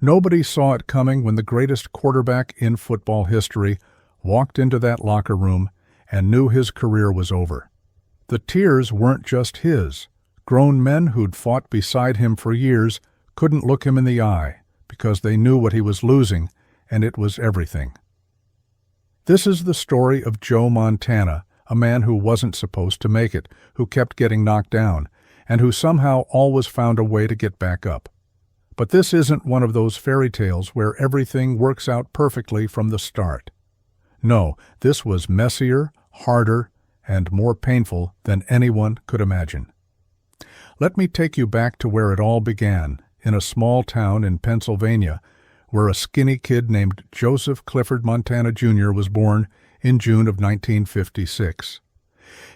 Nobody saw it coming when the greatest quarterback in football history walked into that locker room and knew his career was over. The tears weren't just his. Grown men who'd fought beside him for years couldn't look him in the eye because they knew what he was losing, and it was everything. This is the story of Joe Montana, a man who wasn't supposed to make it, who kept getting knocked down, and who somehow always found a way to get back up. But this isn't one of those fairy tales where everything works out perfectly from the start. No, this was messier, harder, and more painful than anyone could imagine. Let me take you back to where it all began, in a small town in Pennsylvania, where a skinny kid named Joseph Clifford Montana Jr. was born in June of 1956.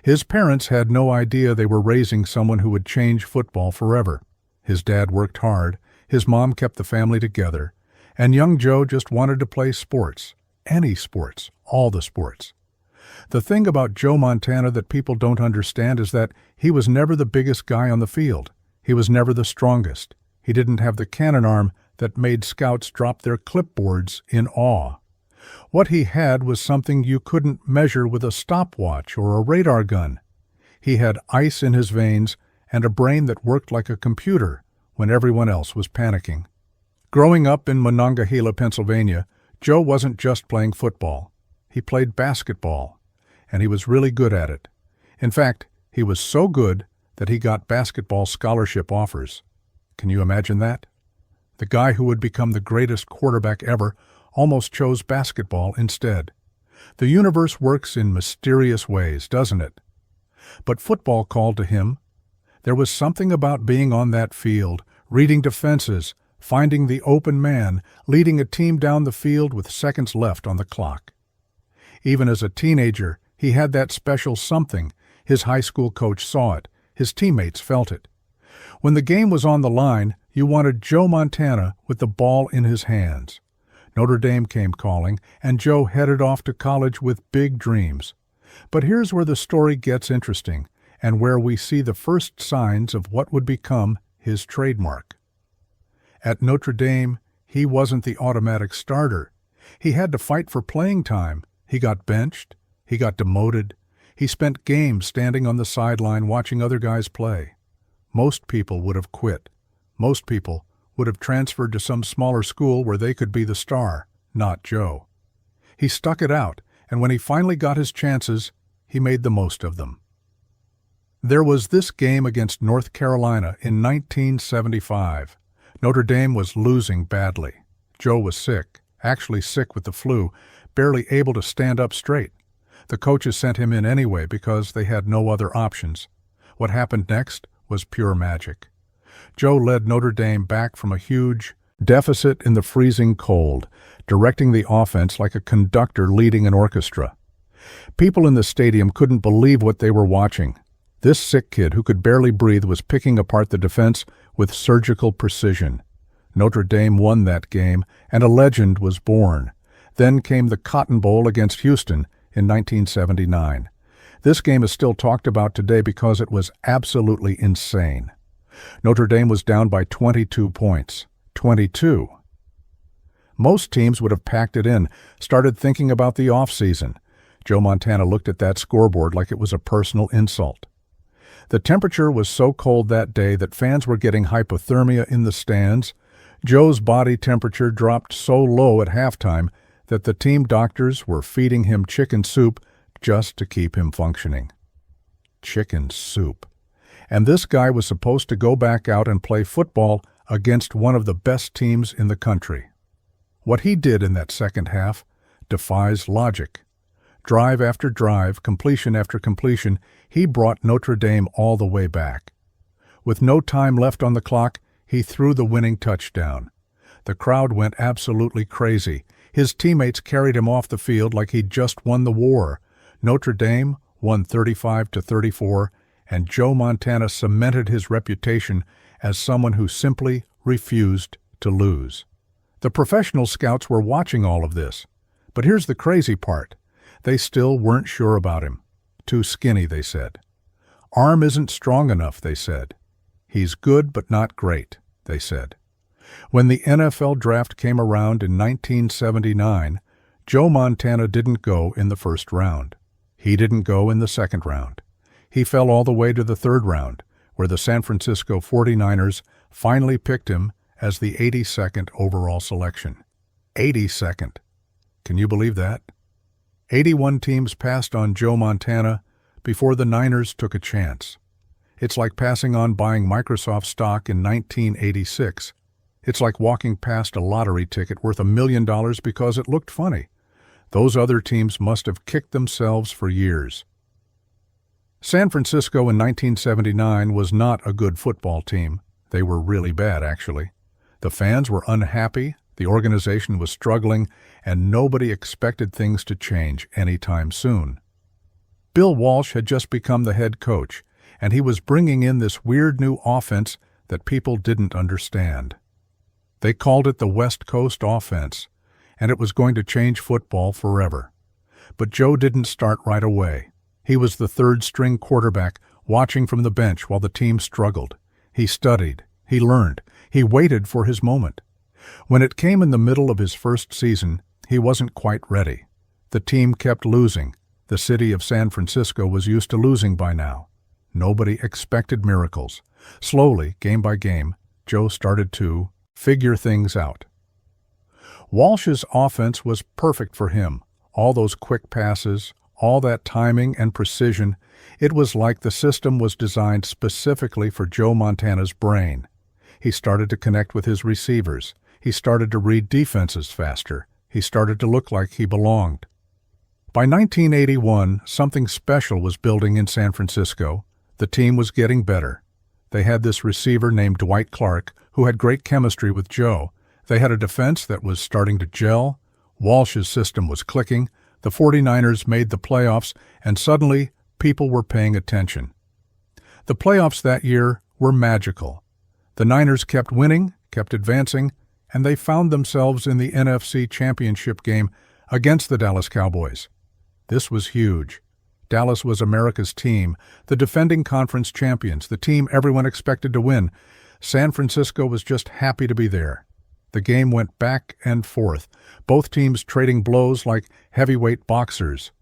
His parents had no idea they were raising someone who would change football forever. His dad worked hard, his mom kept the family together, and young Joe just wanted to play sports. Any sports, all the sports. The thing about Joe Montana that people don't understand is that he was never the biggest guy on the field. He was never the strongest. He didn't have the cannon arm that made scouts drop their clipboards in awe. What he had was something you couldn't measure with a stopwatch or a radar gun. He had ice in his veins and a brain that worked like a computer when everyone else was panicking. Growing up in Monongahela, Pennsylvania, Joe wasn't just playing football. He played basketball, and he was really good at it. In fact, he was so good that he got basketball scholarship offers. Can you imagine that? The guy who would become the greatest quarterback ever almost chose basketball instead. The universe works in mysterious ways, doesn't it? But football called to him. There was something about being on that field, reading defenses, finding the open man, leading a team down the field with seconds left on the clock. Even as a teenager, he had that special something. His high school coach saw it. His teammates felt it. When the game was on the line, you wanted Joe Montana with the ball in his hands. Notre Dame came calling, and Joe headed off to college with big dreams. But here's where the story gets interesting, and where we see the first signs of what would become his trademark. At Notre Dame, he wasn't the automatic starter. He had to fight for playing time. He got benched. He got demoted. He spent games standing on the sideline watching other guys play. Most people would have quit. Most people would have transferred to some smaller school where they could be the star, not Joe. He stuck it out, and when he finally got his chances, he made the most of them. There was this game against North Carolina in 1975. Notre Dame was losing badly. Joe was sick, actually sick with the flu, barely able to stand up straight. The coaches sent him in anyway because they had no other options. What happened next was pure magic. Joe led Notre Dame back from a huge deficit in the freezing cold, directing the offense like a conductor leading an orchestra. People in the stadium couldn't believe what they were watching. This sick kid who could barely breathe was picking apart the defense with surgical precision. Notre Dame won that game, and a legend was born. Then came the Cotton Bowl against Houston in 1979. This game is still talked about today because it was absolutely insane. Notre Dame was down by 22 points. 22. Most teams would have packed it in, started thinking about the offseason. Joe Montana looked at that scoreboard like it was a personal insult. The temperature was so cold that day that fans were getting hypothermia in the stands. Joe's body temperature dropped so low at halftime that the team doctors were feeding him chicken soup just to keep him functioning. Chicken soup. And this guy was supposed to go back out and play football against one of the best teams in the country. What he did in that second half defies logic. Drive after drive, completion after completion, he brought Notre Dame all the way back. With no time left on the clock, he threw the winning touchdown. The crowd went absolutely crazy. His teammates carried him off the field like he'd just won the war. Notre Dame won 35-34, and Joe Montana cemented his reputation as someone who simply refused to lose. The professional scouts were watching all of this. But here's the crazy part. They still weren't sure about him. Too skinny, they said. Arm isn't strong enough, they said. He's good but not great, they said. When the NFL draft came around in 1979, Joe Montana didn't go in the first round. He didn't go in the second round. He fell all the way to the third round, where the San Francisco 49ers finally picked him as the 82nd overall selection. 82nd. Can you believe that? 81 teams passed on Joe Montana before the Niners took a chance. It's like passing on buying Microsoft stock in 1986. It's like walking past a lottery ticket worth $1 million because it looked funny. Those other teams must have kicked themselves for years. San Francisco in 1979 was not a good football team. They were really bad, actually. The fans were unhappy, the organization was struggling, and nobody expected things to change anytime soon. Bill Walsh had just become the head coach, and he was bringing in this weird new offense that people didn't understand. They called it the West Coast offense, and it was going to change football forever. But Joe didn't start right away. He was the third-string quarterback, watching from the bench while the team struggled. He studied, he learned, he waited for his moment. When it came in the middle of his first season, he wasn't quite ready. The team kept losing. The city of San Francisco was used to losing by now. Nobody expected miracles. Slowly, game by game, Joe started to figure things out. Walsh's offense was perfect for him. All those quick passes, all that timing and precision, it was like the system was designed specifically for Joe Montana's brain. He started to connect with his receivers. He started to read defenses faster. He started to look like he belonged. By 1981, something special was building in San Francisco. The team was getting better. They had this receiver named Dwight Clark, who had great chemistry with Joe. They had a defense that was starting to gel. Walsh's system was clicking. The 49ers made the playoffs, and suddenly people were paying attention. The playoffs that year were magical. The Niners kept winning, kept advancing, and they found themselves in the NFC Championship game against the Dallas Cowboys. This was huge. Dallas was America's team, the defending conference champions, the team everyone expected to win. San Francisco was just happy to be there. The game went back and forth, both teams trading blows like heavyweight boxers.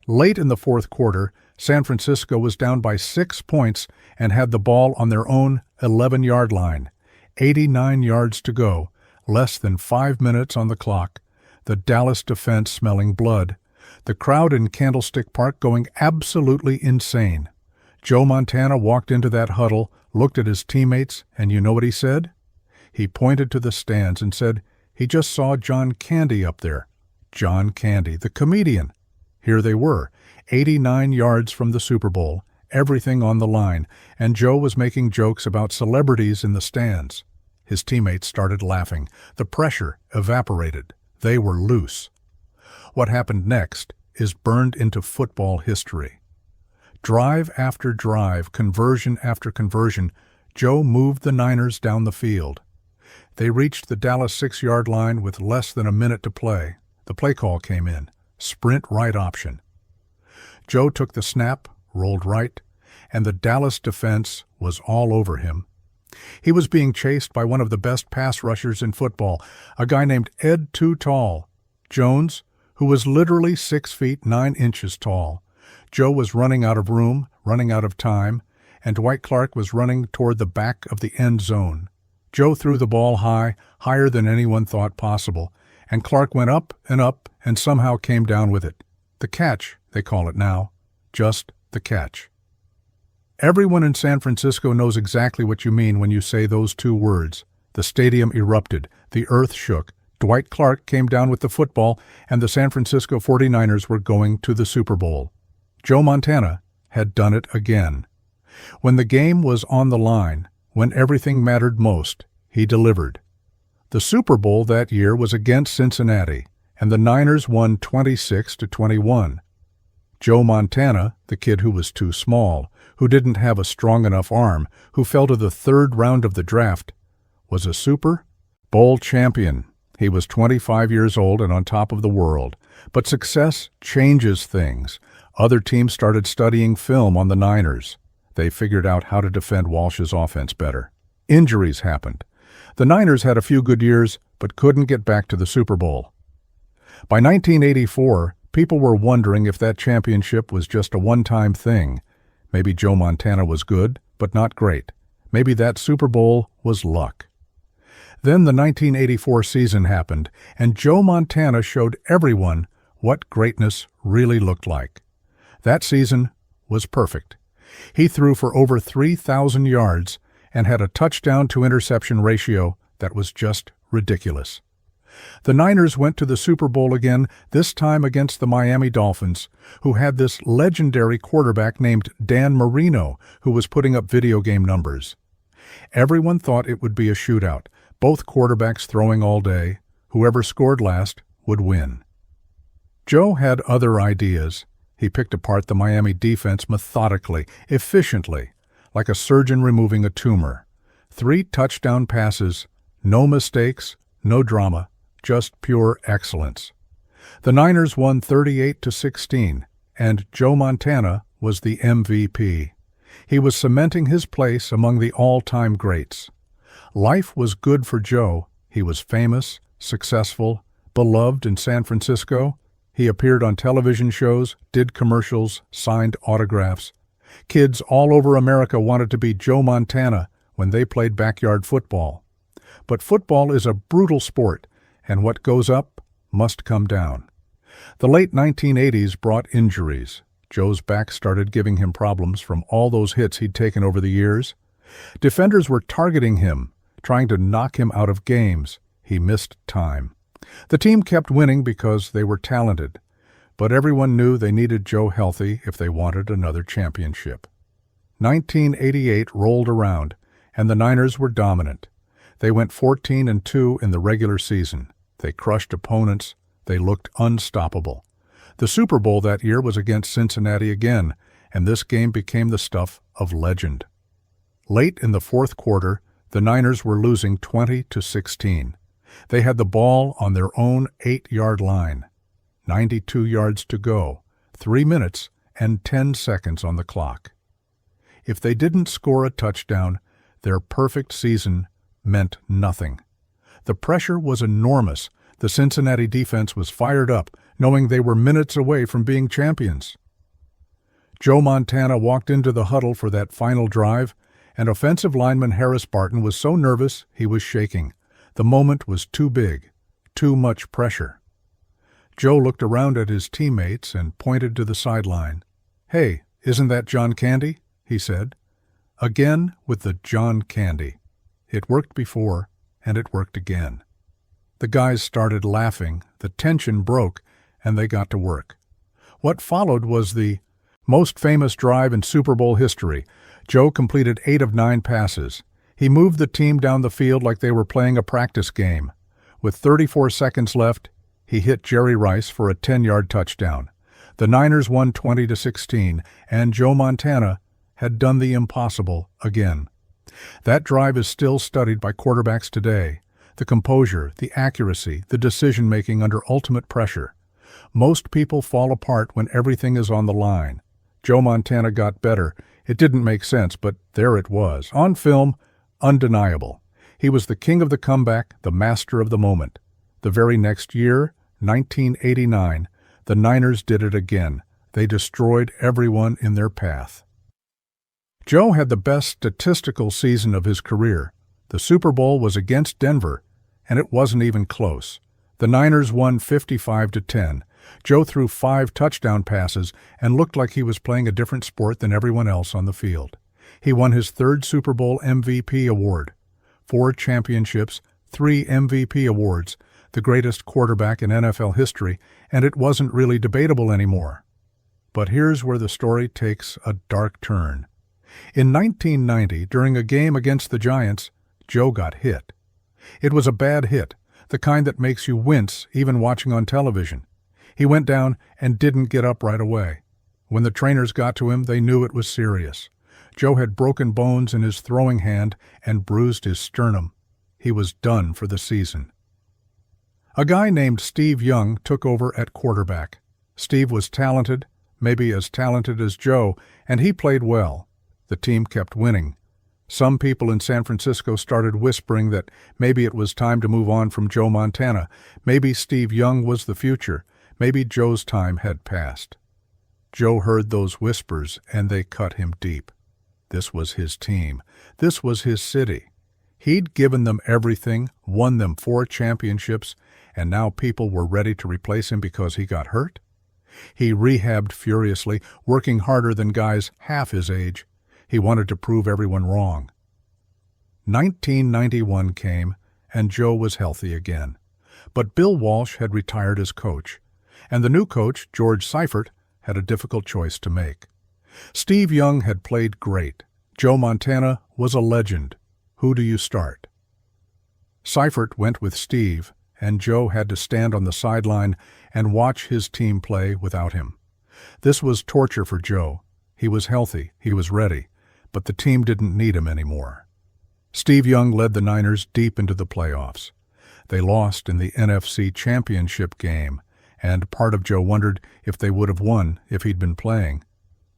Late in the fourth quarter, San Francisco was down by 6 points and had the ball on their own 11-yard line. 89 yards to go, less than 5 minutes on the clock. The Dallas defense smelling blood. The crowd in Candlestick Park going absolutely insane. Joe Montana walked into that huddle, looked at his teammates, and you know what he said? He pointed to the stands and said he just saw John Candy up there. John Candy, the comedian. Here they were, 89 yards from the Super Bowl, everything on the line, and Joe was making jokes about celebrities in the stands. His teammates started laughing. The pressure evaporated. They were loose. What happened next is burned into football history. Drive after drive, conversion after conversion, Joe moved the Niners down the field. They reached the Dallas 6-yard line with less than a minute to play. The play call came in. Sprint right option. Joe took the snap, rolled right, and the Dallas defense was all over him. He was being chased by one of the best pass rushers in football, a guy named Ed Too Tall Jones, who was literally 6 feet 9 inches tall. Joe was running out of room, running out of time, and Dwight Clark was running toward the back of the end zone. Joe threw the ball high, higher than anyone thought possible, and Clark went up and somehow came down with it. The catch, they call it now. Just the catch. Everyone in San Francisco knows exactly what you mean when you say those two words. The stadium erupted. The earth shook. Dwight Clark came down with the football, and the San Francisco 49ers were going to the Super Bowl. Joe Montana had done it again. When the game was on the line, when everything mattered most, he delivered. The Super Bowl that year was against Cincinnati, and the Niners won 26-21. Joe Montana, the kid who was too small, who didn't have a strong enough arm, who fell to the third round of the draft, was a Super Bowl champion. He was 25 years old and on top of the world. But success changes things. Other teams started studying film on the Niners. They figured out how to defend Walsh's offense better. Injuries happened. The Niners had a few good years, but couldn't get back to the Super Bowl. By 1984, people were wondering if that championship was just a one-time thing. Maybe Joe Montana was good, but not great. Maybe that Super Bowl was luck. Then the 1984 season happened, and Joe Montana showed everyone what greatness really looked like. That season was perfect. He threw for over 3,000 yards and had a touchdown-to-interception ratio that was just ridiculous. The Niners went to the Super Bowl again, this time against the Miami Dolphins, who had this legendary quarterback named Dan Marino, who was putting up video game numbers. Everyone thought it would be a shootout, both quarterbacks throwing all day. Whoever scored last would win. Joe had other ideas. He picked apart the Miami defense methodically, efficiently, like a surgeon removing a tumor. 3 touchdown passes, no mistakes, no drama, just pure excellence. The Niners won 38-16, and Joe Montana was the MVP. He was cementing his place among the all-time greats. Life was good for Joe. He was famous, successful, beloved in San Francisco. He appeared on television shows, did commercials, signed autographs. Kids all over America wanted to be Joe Montana when they played backyard football. But football is a brutal sport, and what goes up must come down. The late 1980s brought injuries. Joe's back started giving him problems from all those hits he'd taken over the years. Defenders were targeting him, trying to knock him out of games. He missed time. The team kept winning because they were talented, but everyone knew they needed Joe healthy if they wanted another championship. 1988 rolled around, and the Niners were dominant. They went 14-2 in the regular season. They crushed opponents. They looked unstoppable. The Super Bowl that year was against Cincinnati again, and this game became the stuff of legend. Late in the fourth quarter, the Niners were losing 20-16. They had the ball on their own 8-yard line. 92 yards to go, 3 minutes and 10 seconds on the clock. If they didn't score a touchdown, their perfect season meant nothing. The pressure was enormous. The Cincinnati defense was fired up, knowing they were minutes away from being champions. Joe Montana walked into the huddle for that final drive, and offensive lineman Harris Barton was so nervous he was shaking. The moment was too big, too much pressure. Joe looked around at his teammates and pointed to the sideline. "Hey, isn't that John Candy?" he said. Again with the John Candy. It worked before, and it worked again. The guys started laughing, the tension broke, and they got to work. What followed was the most famous drive in Super Bowl history. Joe completed 8 of 9 passes. He moved the team down the field like they were playing a practice game. With 34 seconds left, he hit Jerry Rice for a 10-yard touchdown. The Niners won 20-16, and Joe Montana had done the impossible again. That drive is still studied by quarterbacks today. The composure, the accuracy, the decision-making under ultimate pressure. Most people fall apart when everything is on the line. Joe Montana got better. It didn't make sense, but there it was. On film, undeniable. He was the king of the comeback, the master of the moment. The very next year, 1989, the Niners did it again. They destroyed everyone in their path. Joe had the best statistical season of his career. The Super Bowl was against Denver, and it wasn't even close. The Niners won 55-10. Joe threw 5 touchdown passes and looked like he was playing a different sport than everyone else on the field. He won his 3rd Super Bowl MVP award, 4 championships, 3 MVP awards, the greatest quarterback in NFL history, and it wasn't really debatable anymore. But here's where the story takes a dark turn. In 1990, during a game against the Giants, Joe got hit. It was a bad hit, the kind that makes you wince even watching on television. He went down and didn't get up right away. When the trainers got to him, they knew it was serious. Joe had broken bones in his throwing hand and bruised his sternum. He was done for the season. A guy named Steve Young took over at quarterback. Steve was talented, maybe as talented as Joe, and he played well. The team kept winning. Some people in San Francisco started whispering that maybe it was time to move on from Joe Montana. Maybe Steve Young was the future. Maybe Joe's time had passed. Joe heard those whispers, and they cut him deep. This was his team. This was his city. He'd given them everything, won them 4 championships, and now people were ready to replace him because he got hurt? He rehabbed furiously, working harder than guys half his age. He wanted to prove everyone wrong. 1991 came, and Joe was healthy again. But Bill Walsh had retired as coach, and the new coach, George Seifert, had a difficult choice to make. Steve Young had played great. Joe Montana was a legend. Who do you start? Seifert went with Steve, and Joe had to stand on the sideline and watch his team play without him. This was torture for Joe. He was healthy, he was ready, but the team didn't need him anymore. Steve Young led the Niners deep into the playoffs. They lost in the NFC Championship game, and part of Joe wondered if they would have won if he'd been playing.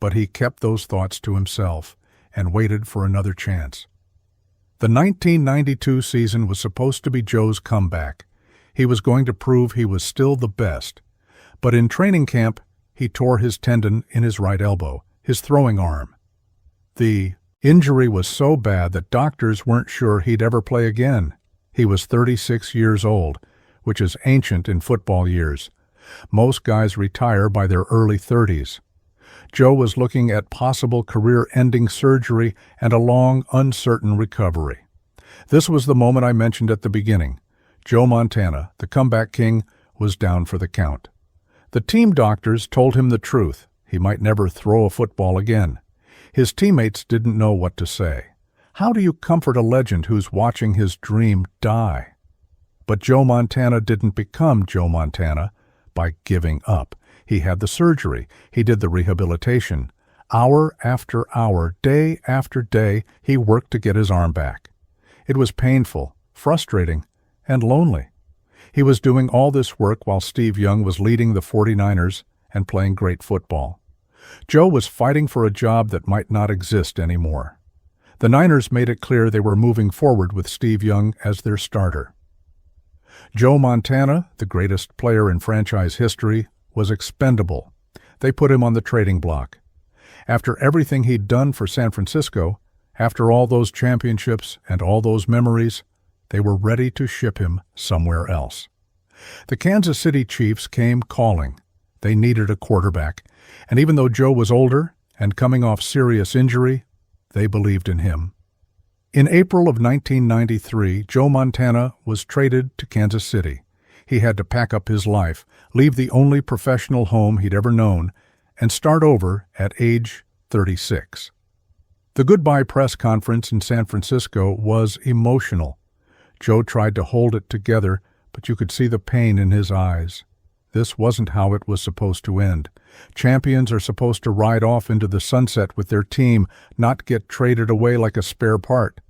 But he kept those thoughts to himself and waited for another chance. The 1992 season was supposed to be Joe's comeback. He was going to prove he was still the best. But in training camp, he tore his tendon in his right elbow, his throwing arm. The injury was so bad that doctors weren't sure he'd ever play again. He was 36 years old, which is ancient in football years. Most guys retire by their early 30s. Joe was looking at possible career-ending surgery and a long, uncertain recovery. This was the moment I mentioned at the beginning. Joe Montana, the comeback king, was down for the count. The team doctors told him the truth. He might never throw a football again. His teammates didn't know what to say. How do you comfort a legend who's watching his dream die? But Joe Montana didn't become Joe Montana by giving up. He had the surgery. He did the rehabilitation. Hour after hour, day after day, he worked to get his arm back. It was painful, frustrating, and lonely. He was doing all this work while Steve Young was leading the 49ers and playing great football. Joe was fighting for a job that might not exist anymore. The Niners made it clear they were moving forward with Steve Young as their starter. Joe Montana, the greatest player in franchise history, was expendable. They put him on the trading block. After everything he'd done for San Francisco, after all those championships and all those memories, they were ready to ship him somewhere else. The Kansas City Chiefs came calling. They needed a quarterback, and even though Joe was older and coming off serious injury, they believed in him. In April of 1993, Joe Montana was traded to Kansas City. He had to pack up his life, leave the only professional home he'd ever known, and start over at age 36. The goodbye press conference in San Francisco was emotional. Joe tried to hold it together, but you could see the pain in his eyes. This wasn't how it was supposed to end. Champions are supposed to ride off into the sunset with their team, not get traded away like a spare part.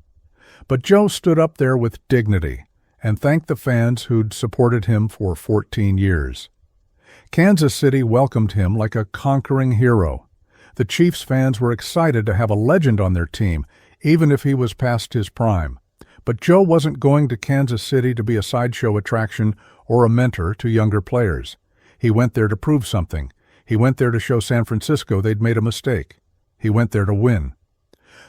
But Joe stood up there with dignity and thanked the fans who'd supported him for 14 years. Kansas City welcomed him like a conquering hero. The Chiefs fans were excited to have a legend on their team, even if he was past his prime. But Joe wasn't going to Kansas City to be a sideshow attraction or a mentor to younger players. He went there to prove something. He went there to show San Francisco they'd made a mistake. He went there to win.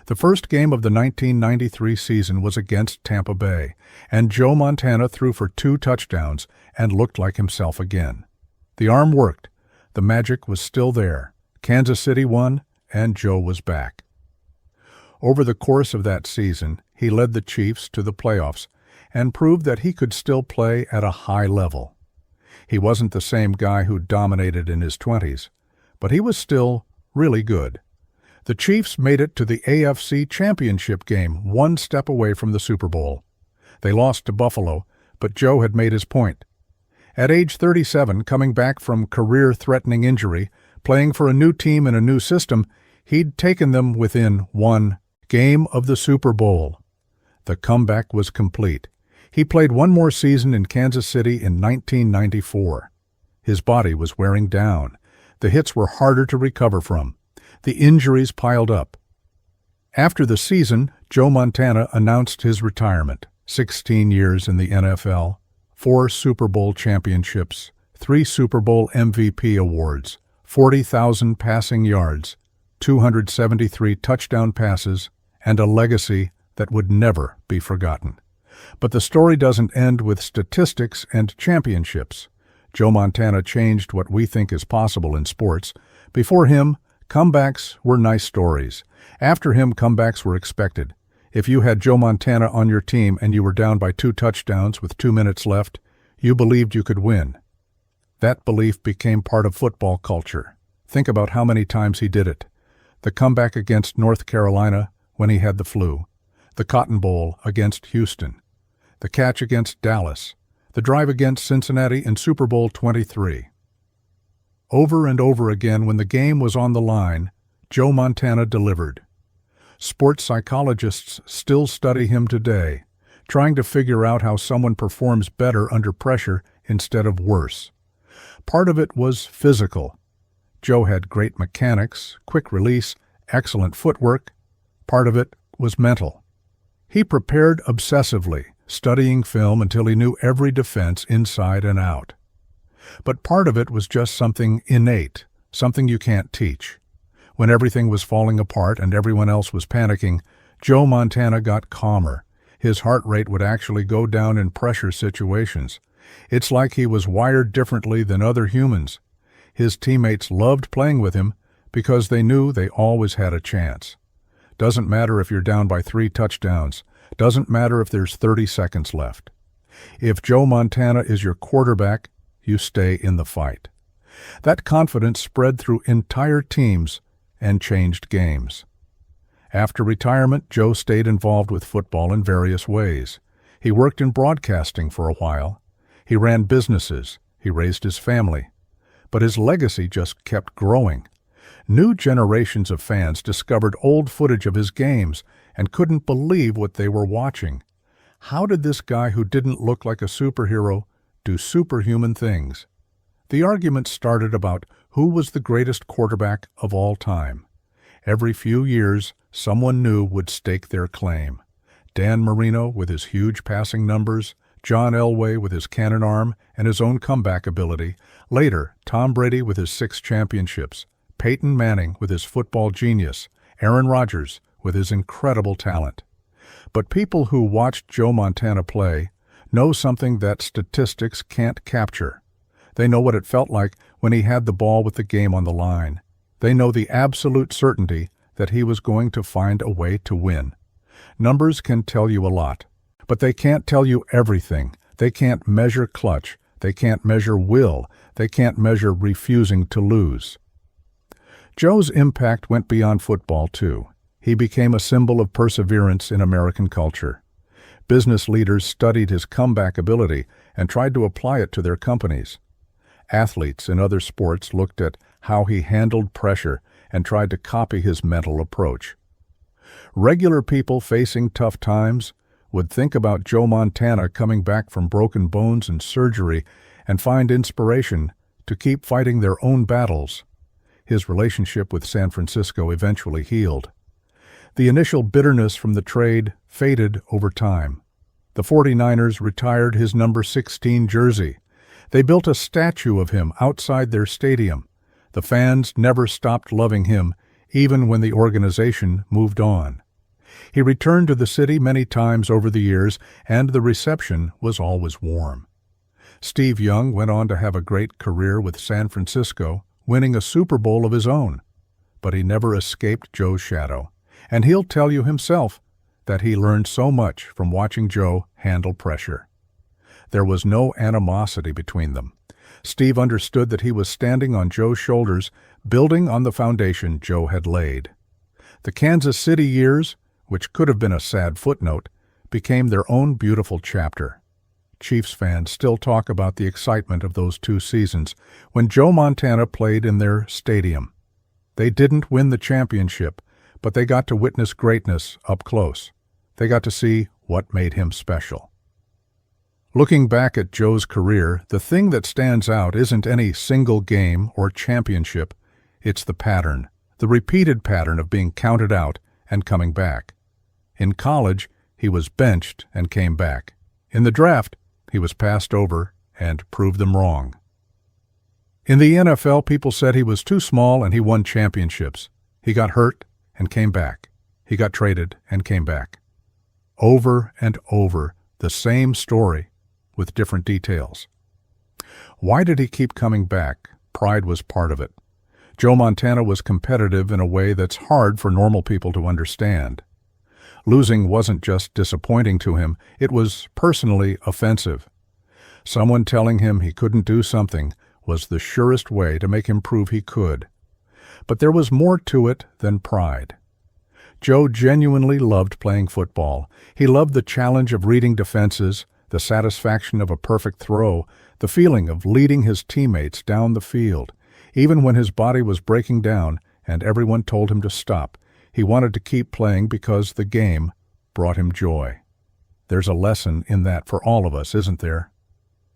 The first game of the 1993 season was against Tampa Bay, and Joe Montana threw for 2 touchdowns and looked like himself again. The arm worked. The magic was still there. Kansas City won, and Joe was back. Over the course of that season, he led the Chiefs to the playoffs and proved that he could still play at a high level. He wasn't the same guy who dominated in his 20s, but he was still really good. The Chiefs made it to the AFC Championship game, 1 step away from the Super Bowl. They lost to Buffalo, but Joe had made his point. At age 37, coming back from career-threatening injury, playing for a new team in a new system, he'd taken them within 1 game of the Super Bowl. The comeback was complete. He played 1 more season in Kansas City in 1994. His body was wearing down. The hits were harder to recover from. The injuries piled up. After the season, Joe Montana announced his retirement. 16 years in the NFL, 4 Super Bowl championships, 3 Super Bowl MVP awards, 40,000 passing yards, 273 touchdown passes, and a legacy that would never be forgotten. But the story doesn't end with statistics and championships. Joe Montana changed what we think is possible in sports. Before him, comebacks were nice stories. After him, comebacks were expected. If you had Joe Montana on your team and you were down by 2 touchdowns with 2 minutes left, you believed you could win. That belief became part of football culture. Think about how many times he did it. The comeback against North Carolina when he had the flu. The Cotton Bowl against Houston. The catch against Dallas. The drive against Cincinnati in Super Bowl 23. Over and over again, when the game was on the line, Joe Montana delivered. Sports psychologists still study him today, trying to figure out how someone performs better under pressure instead of worse. Part of it was physical. Joe had great mechanics, quick release, excellent footwork. Part of it was mental. He prepared obsessively, studying film until he knew every defense inside and out. But part of it was just something innate, something you can't teach. When everything was falling apart and everyone else was panicking, Joe Montana got calmer. His heart rate would actually go down in pressure situations. It's like he was wired differently than other humans. His teammates loved playing with him because they knew they always had a chance. Doesn't matter if you're down by 3 touchdowns. Doesn't matter if there's 30 seconds left. If Joe Montana is your quarterback, you stay in the fight. That confidence spread through entire teams and changed games. After retirement, Joe stayed involved with football in various ways. He worked in broadcasting for a while. He ran businesses. He raised his family. But his legacy just kept growing. New generations of fans discovered old footage of his games and couldn't believe what they were watching. How did this guy who didn't look like a superhero do superhuman things? The argument started about who was the greatest quarterback of all time. Every few years, someone new would stake their claim. Dan Marino with his huge passing numbers, John Elway with his cannon arm and his own comeback ability, later Tom Brady with his 6 championships, Peyton Manning with his football genius, Aaron Rodgers with his incredible talent. But people who watched Joe Montana play know something that statistics can't capture. They know what it felt like when he had the ball with the game on the line. They know the absolute certainty that he was going to find a way to win. Numbers can tell you a lot, but they can't tell you everything. They can't measure clutch. They can't measure will. They can't measure refusing to lose. Joe's impact went beyond football, too. He became a symbol of perseverance in American culture. Business leaders studied his comeback ability and tried to apply it to their companies. Athletes in other sports looked at how he handled pressure and tried to copy his mental approach. Regular people facing tough times would think about Joe Montana coming back from broken bones and surgery and find inspiration to keep fighting their own battles. His relationship with San Francisco eventually healed. The initial bitterness from the trade faded over time. The 49ers retired his number 16 jersey. They built a statue of him outside their stadium. The fans never stopped loving him, even when the organization moved on. He returned to the city many times over the years, and the reception was always warm. Steve Young went on to have a great career with San Francisco, winning a Super Bowl of his own. But he never escaped Joe's shadow, and he'll tell you himself that he learned so much from watching Joe handle pressure. There was no animosity between them. Steve understood that he was standing on Joe's shoulders, building on the foundation Joe had laid. The Kansas City years, which could have been a sad footnote, became their own beautiful chapter. Chiefs fans still talk about the excitement of those 2 seasons when Joe Montana played in their stadium. They didn't win the championship, but they got to witness greatness up close. They got to see what made him special. Looking back at Joe's career, the thing that stands out isn't any single game or championship. It's the pattern, the repeated pattern of being counted out and coming back. In college, he was benched and came back. In the draft, he was passed over and proved them wrong. In the NFL, people said he was too small and he won championships. He got hurt and came back. He got traded and came back. Over and over, the same story with different details. Why did he keep coming back? Pride was part of it. Joe Montana was competitive in a way that's hard for normal people to understand. Losing wasn't just disappointing to him, it was personally offensive. Someone telling him he couldn't do something was the surest way to make him prove he could. But there was more to it than pride. Joe genuinely loved playing football. He loved the challenge of reading defenses, the satisfaction of a perfect throw, the feeling of leading his teammates down the field. Even when his body was breaking down and everyone told him to stop, he wanted to keep playing because the game brought him joy. There's a lesson in that for all of us, isn't there?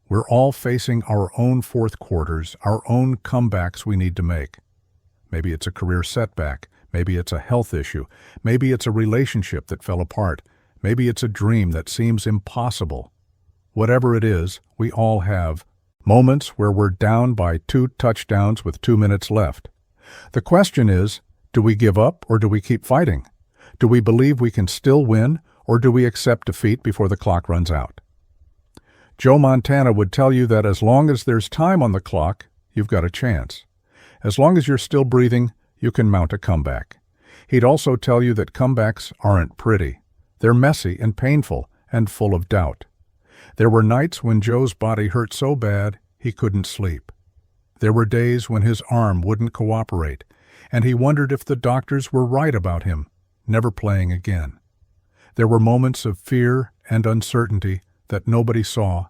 We're all facing our own fourth quarters, our own comebacks we need to make. Maybe it's a career setback. Maybe it's a health issue. Maybe it's a relationship that fell apart. Maybe it's a dream that seems impossible. Whatever it is, we all have moments where we're down by 2 touchdowns with 2 minutes left. The question is, do we give up or do we keep fighting? Do we believe we can still win or do we accept defeat before the clock runs out? Joe Montana would tell you that as long as there's time on the clock, you've got a chance. As long as you're still breathing, you can mount a comeback. He'd also tell you that comebacks aren't pretty. They're messy and painful and full of doubt. There were nights when Joe's body hurt so bad he couldn't sleep. There were days when his arm wouldn't cooperate, and he wondered if the doctors were right about him, never playing again. There were moments of fear and uncertainty that nobody saw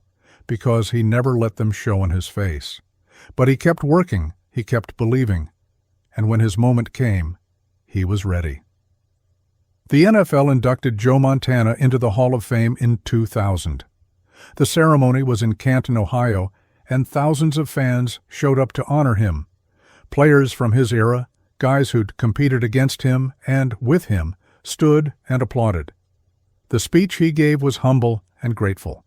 because he never let them show in his face. But he kept working, he kept believing, and when his moment came, he was ready. The NFL inducted Joe Montana into the Hall of Fame in 2000. The ceremony was in Canton, Ohio, and thousands of fans showed up to honor him. Players from his era, guys who'd competed against him and with him, stood and applauded. The speech he gave was humble and grateful.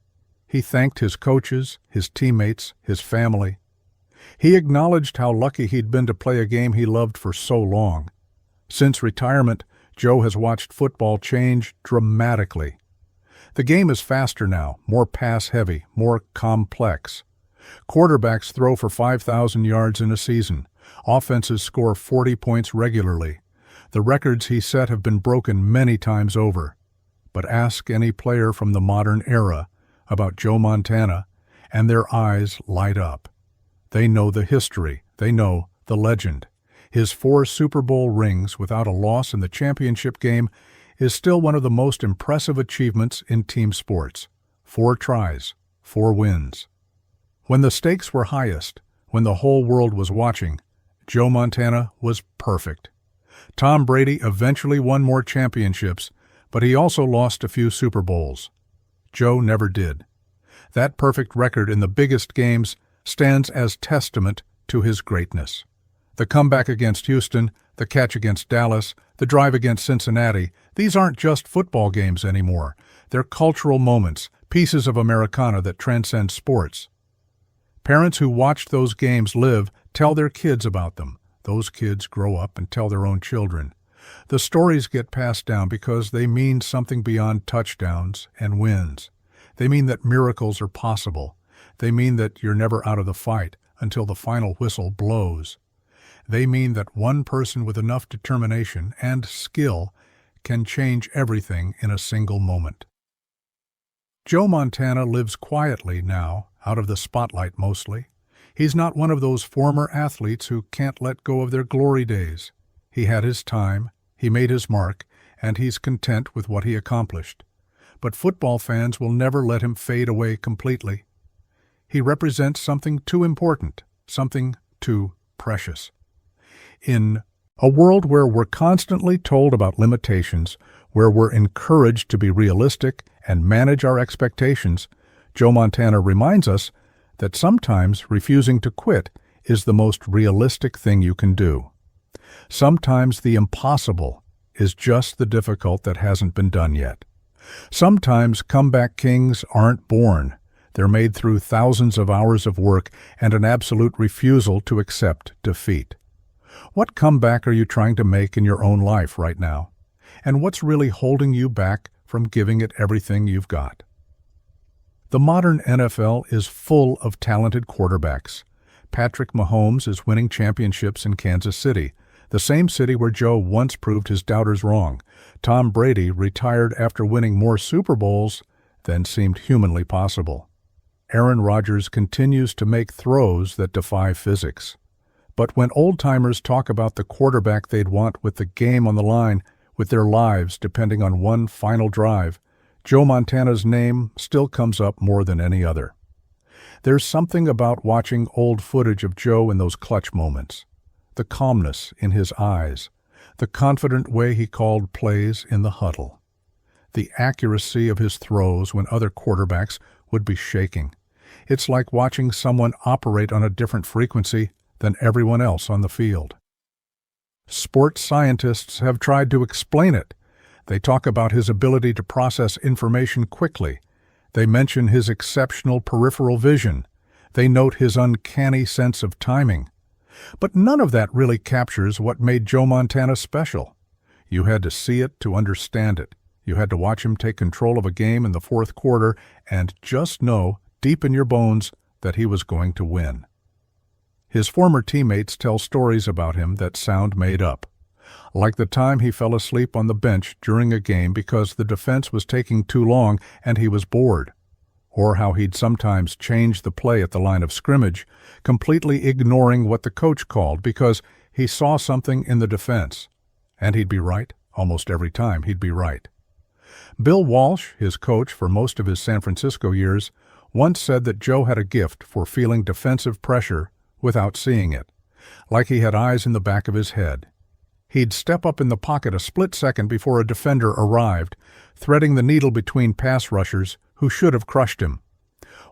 He thanked his coaches, his teammates, his family. He acknowledged how lucky he'd been to play a game he loved for so long. Since retirement, Joe has watched football change dramatically. The game is faster now, more pass-heavy, more complex. Quarterbacks throw for 5,000 yards in a season. Offenses score 40 points regularly. The records he set have been broken many times over. But ask any player from the modern era about Joe Montana, and their eyes light up. They know the history. They know the legend. His 4 Super Bowl rings without a loss in the championship game is still one of the most impressive achievements in team sports. 4 tries, 4 wins. When the stakes were highest, when the whole world was watching, Joe Montana was perfect. Tom Brady eventually won more championships, but he also lost a few Super Bowls. Joe never did. That perfect record in the biggest games stands as testament to his greatness. The comeback against Houston, the catch against Dallas, the drive against Cincinnati, these aren't just football games anymore. They're cultural moments, pieces of Americana that transcend sports. Parents who watched those games live tell their kids about them. Those kids grow up and tell their own children. The stories get passed down because they mean something beyond touchdowns and wins. They mean that miracles are possible. They mean that you're never out of the fight until the final whistle blows. They mean that one person with enough determination and skill can change everything in a single moment. Joe Montana lives quietly now, out of the spotlight mostly. He's not one of those former athletes who can't let go of their glory days. He had his time, he made his mark, and he's content with what he accomplished. But football fans will never let him fade away completely. He represents something too important, something too precious. In a world where we're constantly told about limitations, where we're encouraged to be realistic and manage our expectations, Joe Montana reminds us that sometimes refusing to quit is the most realistic thing you can do. Sometimes the impossible is just the difficult that hasn't been done yet. Sometimes comeback kings aren't born. They're made through thousands of hours of work and an absolute refusal to accept defeat. What comeback are you trying to make in your own life right now? And what's really holding you back from giving it everything you've got? The modern NFL is full of talented quarterbacks. Patrick Mahomes is winning championships in Kansas City, the same city where Joe once proved his doubters wrong. Tom Brady retired after winning more Super Bowls than seemed humanly possible. Aaron Rodgers continues to make throws that defy physics. But when old-timers talk about the quarterback they'd want with the game on the line, with their lives depending on one final drive, Joe Montana's name still comes up more than any other. There's something about watching old footage of Joe in those clutch moments. The calmness in his eyes, the confident way he called plays in the huddle, the accuracy of his throws when other quarterbacks would be shaking. It's like watching someone operate on a different frequency than everyone else on the field. Sports scientists have tried to explain it. They talk about his ability to process information quickly. They mention his exceptional peripheral vision. They note his uncanny sense of timing. But none of that really captures what made Joe Montana special. You had to see it to understand it. You had to watch him take control of a game in the fourth quarter and just know, deep in your bones, that he was going to win. His former teammates tell stories about him that sound made up, like the time he fell asleep on the bench during a game because the defense was taking too long and he was bored, or how he'd sometimes change the play at the line of scrimmage, completely ignoring what the coach called because he saw something in the defense. And he'd be right. Almost every time he'd be right. Bill Walsh, his coach for most of his San Francisco years, once said that Joe had a gift for feeling defensive pressure without seeing it, like he had eyes in the back of his head. He'd step up in the pocket a split second before a defender arrived, threading the needle between pass rushers who should have crushed him.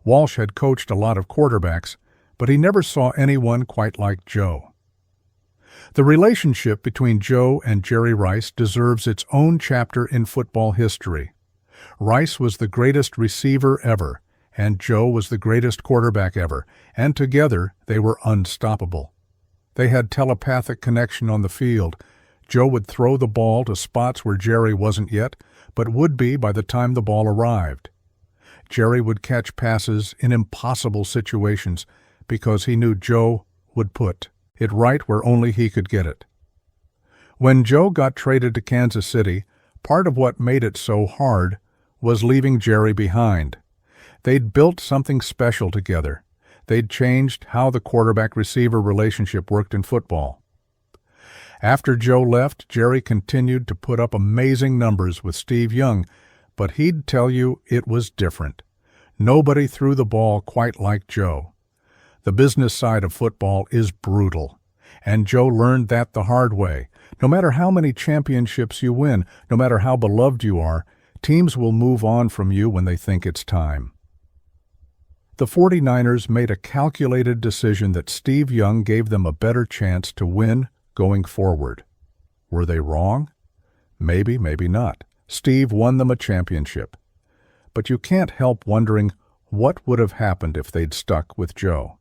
Walsh had coached a lot of quarterbacks, but he never saw anyone quite like Joe. The relationship between Joe and Jerry Rice deserves its own chapter in football history. Rice was the greatest receiver ever, and Joe was the greatest quarterback ever, and together they were unstoppable. They had telepathic connection on the field. Joe would throw the ball to spots where Jerry wasn't yet, but would be by the time the ball arrived. Jerry would catch passes in impossible situations because he knew Joe would put it right where only he could get it. When Joe got traded to Kansas City, part of what made it so hard was leaving Jerry behind. They'd built something special together. They'd changed how the quarterback-receiver relationship worked in football. After Joe left, Jerry continued to put up amazing numbers with Steve Young, but he'd tell you it was different. Nobody threw the ball quite like Joe. The business side of football is brutal, and Joe learned that the hard way. No matter how many championships you win, no matter how beloved you are, teams will move on from you when they think it's time. The 49ers made a calculated decision that Steve Young gave them a better chance to win going forward. Were they wrong? Maybe, maybe not. Steve won them a championship. But you can't help wondering what would have happened if they'd stuck with Joe.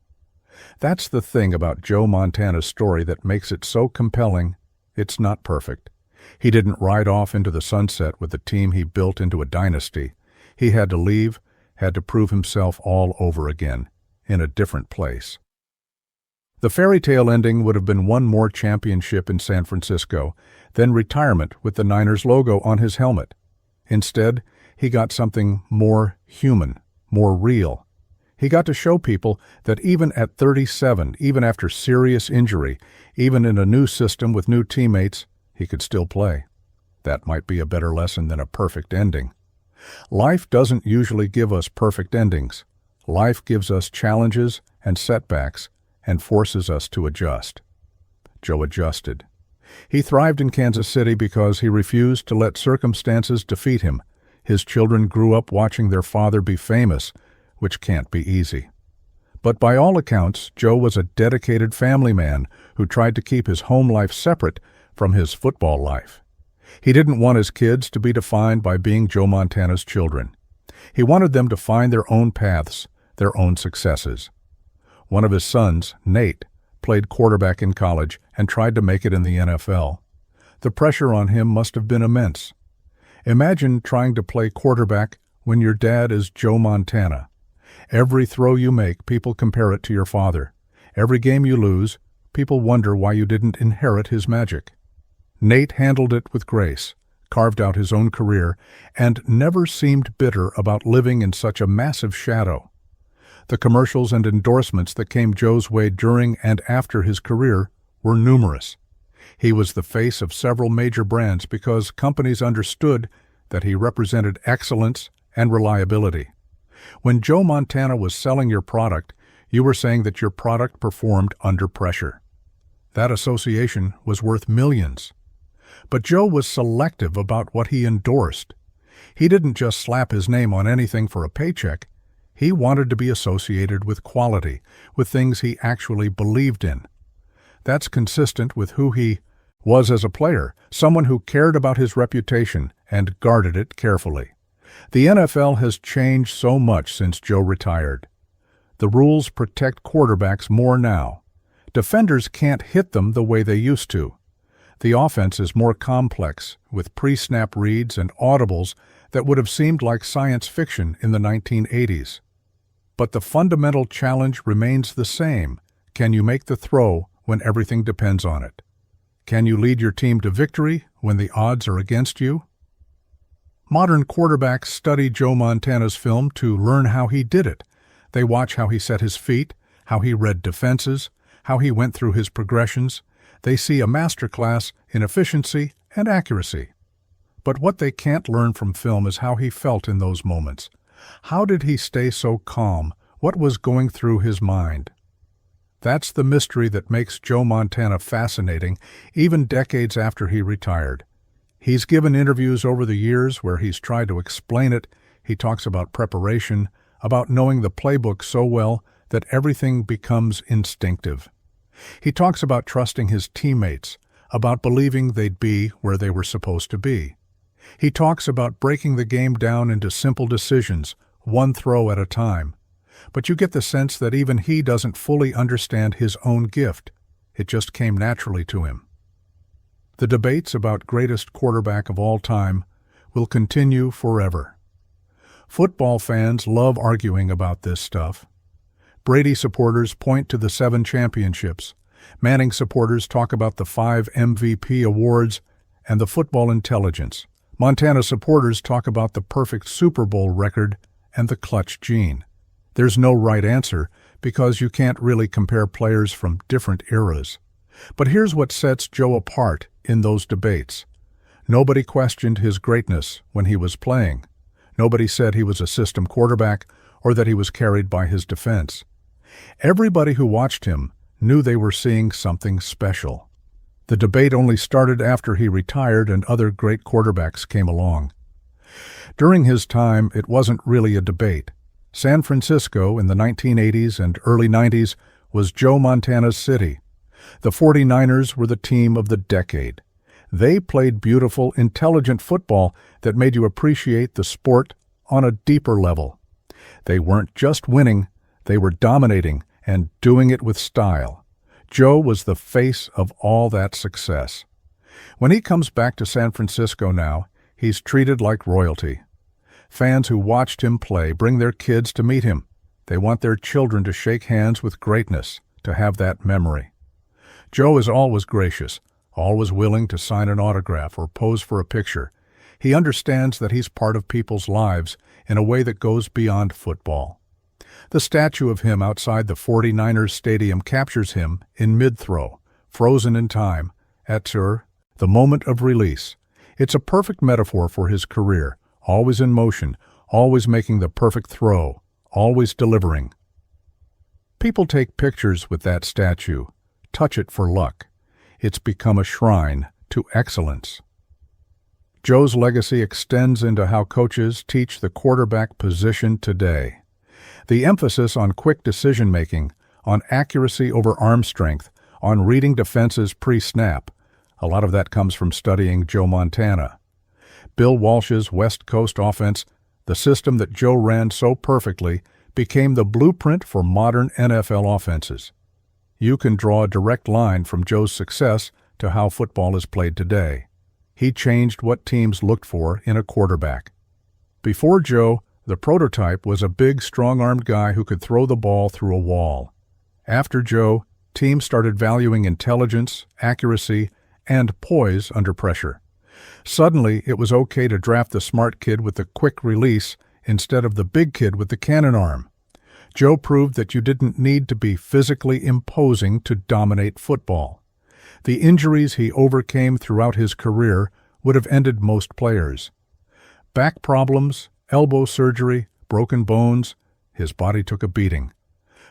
That's the thing about Joe Montana's story that makes it so compelling. It's not perfect. He didn't ride off into the sunset with the team he built into a dynasty. He had to leave, had to prove himself all over again, in a different place. The fairy tale ending would have been one more championship in San Francisco, then retirement with the Niners logo on his helmet. Instead, he got something more human, more real. He got to show people that even at 37, even after serious injury, even in a new system with new teammates, he could still play. That might be a better lesson than a perfect ending. Life doesn't usually give us perfect endings. Life gives us challenges and setbacks and forces us to adjust. Joe adjusted. He thrived in Kansas City because he refused to let circumstances defeat him. His children grew up watching their father be famous, which can't be easy. But by all accounts, Joe was a dedicated family man who tried to keep his home life separate from his football life. He didn't want his kids to be defined by being Joe Montana's children. He wanted them to find their own paths, their own successes. One of his sons, Nate, played quarterback in college and tried to make it in the NFL. The pressure on him must have been immense. Imagine trying to play quarterback when your dad is Joe Montana. Every throw you make, people compare it to your father. Every game you lose, people wonder why you didn't inherit his magic. Nate handled it with grace, carved out his own career, and never seemed bitter about living in such a massive shadow. The commercials and endorsements that came Joe's way during and after his career were numerous. He was the face of several major brands because companies understood that he represented excellence and reliability. When Joe Montana was selling your product, you were saying that your product performed under pressure. That association was worth millions. But Joe was selective about what he endorsed. He didn't just slap his name on anything for a paycheck. He wanted to be associated with quality, with things he actually believed in. That's consistent with who he was as a player, someone who cared about his reputation and guarded it carefully. The NFL has changed so much since Joe retired. The rules protect quarterbacks more now. Defenders can't hit them the way they used to. The offense is more complex, with pre-snap reads and audibles that would have seemed like science fiction in the 1980s. But the fundamental challenge remains the same. Can you make the throw when everything depends on it? Can you lead your team to victory when the odds are against you? Modern quarterbacks study Joe Montana's film to learn how he did it. They watch how he set his feet, how he read defenses, how he went through his progressions. They see a masterclass in efficiency and accuracy. But what they can't learn from film is how he felt in those moments. How did he stay so calm? What was going through his mind? That's the mystery that makes Joe Montana fascinating, even decades after he retired. He's given interviews over the years where he's tried to explain it. He talks about preparation, about knowing the playbook so well that everything becomes instinctive. He talks about trusting his teammates, about believing they'd be where they were supposed to be. He talks about breaking the game down into simple decisions, one throw at a time. But you get the sense that even he doesn't fully understand his own gift. It just came naturally to him. The debates about greatest quarterback of all time will continue forever. Football fans love arguing about this stuff. Brady supporters point to the 7 championships. Manning supporters talk about the 5 MVP awards and the football intelligence. Montana supporters talk about the perfect Super Bowl record and the clutch gene. There's no right answer because you can't really compare players from different eras. But here's what sets Joe apart in those debates. Nobody questioned his greatness when he was playing. Nobody said he was a system quarterback or that he was carried by his defense. Everybody who watched him knew they were seeing something special. The debate only started after he retired and other great quarterbacks came along. During his time, it wasn't really a debate. San Francisco in the 1980s and early 90s was Joe Montana's city. The 49ers were the team of the decade. They played beautiful, intelligent football that made you appreciate the sport on a deeper level. They weren't just winning, they were dominating and doing it with style. Joe was the face of all that success. When he comes back to San Francisco now, he's treated like royalty. Fans who watched him play bring their kids to meet him. They want their children to shake hands with greatness, to have that memory. Joe is always gracious, always willing to sign an autograph or pose for a picture. He understands that he's part of people's lives in a way that goes beyond football. The statue of him outside the 49ers stadium captures him in mid-throw, frozen in time, at the moment of release. It's a perfect metaphor for his career, always in motion, always making the perfect throw, always delivering. People take pictures with that statue, touch it for luck. It's become a shrine to excellence. Joe's legacy extends into how coaches teach the quarterback position today. The emphasis on quick decision-making, on accuracy over arm strength, on reading defenses pre-snap, A lot of that comes from studying Joe Montana. Bill Walsh's West Coast offense, the system that Joe ran so perfectly, became the blueprint for modern NFL offenses. You can draw a direct line from Joe's success to how football is played today. He changed what teams looked for in a quarterback. Before Joe, the prototype was a big, strong-armed guy who could throw the ball through a wall. After Joe, teams started valuing intelligence, accuracy, and poise under pressure. Suddenly, it was okay to draft the smart kid with the quick release instead of the big kid with the cannon arm. Joe proved that you didn't need to be physically imposing to dominate football. The injuries he overcame throughout his career would have ended most players. Back problems, elbow surgery, broken bones, his body took a beating.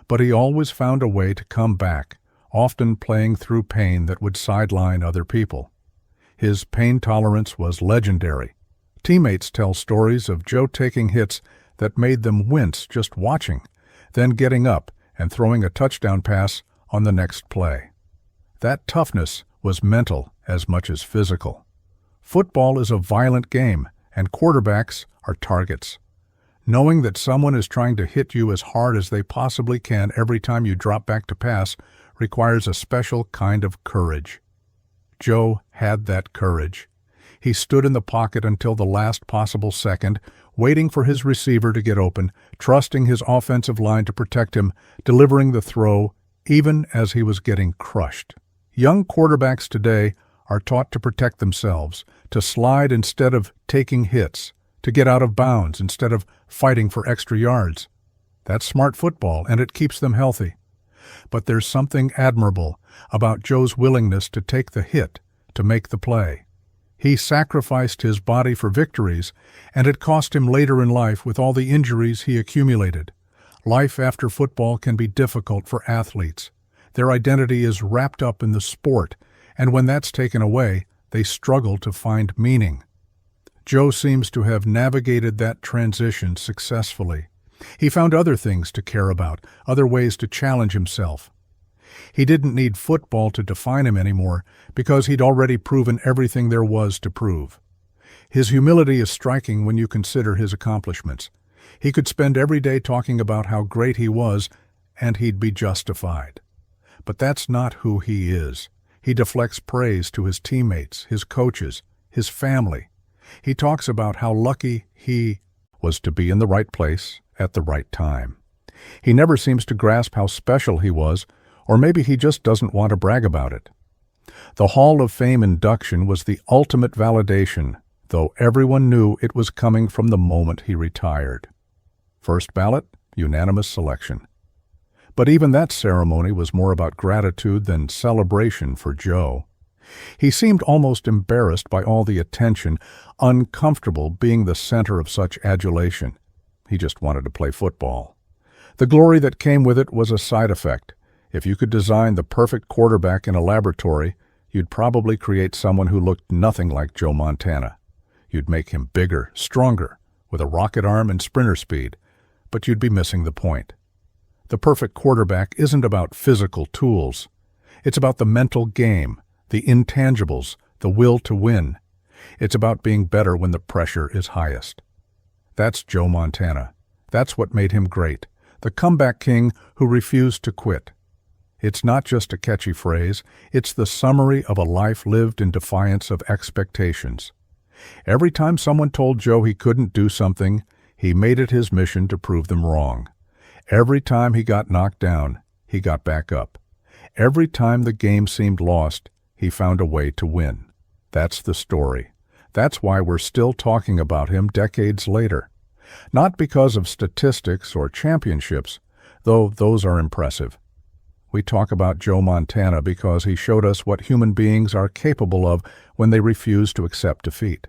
But he always found a way to come back, often playing through pain that would sideline other people. His pain tolerance was legendary. Teammates tell stories of Joe taking hits that made them wince just watching, then getting up and throwing a touchdown pass on the next play. That toughness was mental as much as physical. Football is a violent game, and quarterbacks are targets. Knowing that someone is trying to hit you as hard as they possibly can every time you drop back to pass requires a special kind of courage. Joe had that courage. He stood in the pocket until the last possible second, waiting for his receiver to get open, trusting his offensive line to protect him, delivering the throw, even as he was getting crushed. Young quarterbacks today are taught to protect themselves, to slide instead of taking hits, to get out of bounds instead of fighting for extra yards. That's smart football, and it keeps them healthy. But there's something admirable about Joe's willingness to take the hit, to make the play. He sacrificed his body for victories, and it cost him later in life with all the injuries he accumulated. Life after football can be difficult for athletes. Their identity is wrapped up in the sport, and when that's taken away, they struggle to find meaning. Joe seems to have navigated that transition successfully. He found other things to care about, other ways to challenge himself. He didn't need football to define him anymore because he'd already proven everything there was to prove. His humility is striking when you consider his accomplishments. He could spend every day talking about how great he was, and he'd be justified. But that's not who he is. He deflects praise to his teammates, his coaches, his family. He talks about how lucky he was to be in the right place at the right time. He never seems to grasp how special he was, or maybe he just doesn't want to brag about it. The Hall of Fame induction was the ultimate validation, though everyone knew it was coming from the moment he retired. First ballot, unanimous selection. But even that ceremony was more about gratitude than celebration for Joe. He seemed almost embarrassed by all the attention, uncomfortable being the center of such adulation. He just wanted to play football. The glory that came with it was a side effect. If you could design the perfect quarterback in a laboratory, you'd probably create someone who looked nothing like Joe Montana. You'd make him bigger, stronger, with a rocket arm and sprinter speed, but you'd be missing the point. The perfect quarterback isn't about physical tools. It's about the mental game, the intangibles, the will to win. It's about being better when the pressure is highest. That's Joe Montana. That's what made him great, the comeback king who refused to quit. It's not just a catchy phrase, it's the summary of a life lived in defiance of expectations. Every time someone told Joe he couldn't do something, he made it his mission to prove them wrong. Every time he got knocked down, he got back up. Every time the game seemed lost, he found a way to win. That's the story. That's why we're still talking about him decades later. Not because of statistics or championships, though those are impressive. We talk about Joe Montana because he showed us what human beings are capable of when they refuse to accept defeat.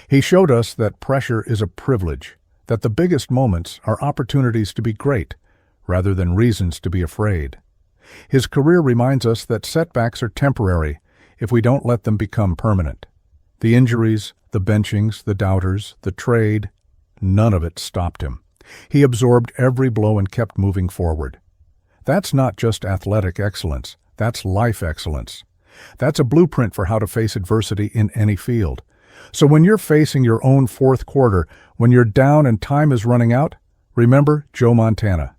He showed us that pressure is a privilege, that the biggest moments are opportunities to be great, rather than reasons to be afraid. His career reminds us that setbacks are temporary if we don't let them become permanent. The injuries, the benchings, the doubters, the trade, none of it stopped him. He absorbed every blow and kept moving forward. That's not just athletic excellence, that's life excellence. That's a blueprint for how to face adversity in any field. So when you're facing your own fourth quarter, when you're down and time is running out, remember Joe Montana.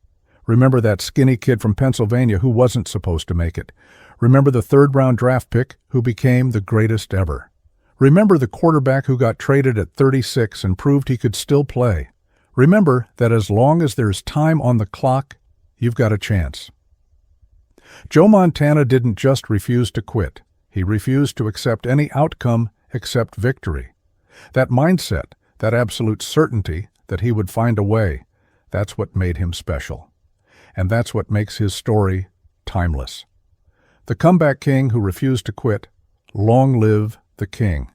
Remember that skinny kid from Pennsylvania who wasn't supposed to make it. Remember the third-round draft pick who became the greatest ever. Remember the quarterback who got traded at 36 and proved he could still play. Remember that as long as there's time on the clock, you've got a chance. Joe Montana didn't just refuse to quit. He refused to accept any outcome except victory. That mindset, that absolute certainty that he would find a way, that's what made him special. And that's what makes his story timeless. The comeback king who refused to quit. Long live the king.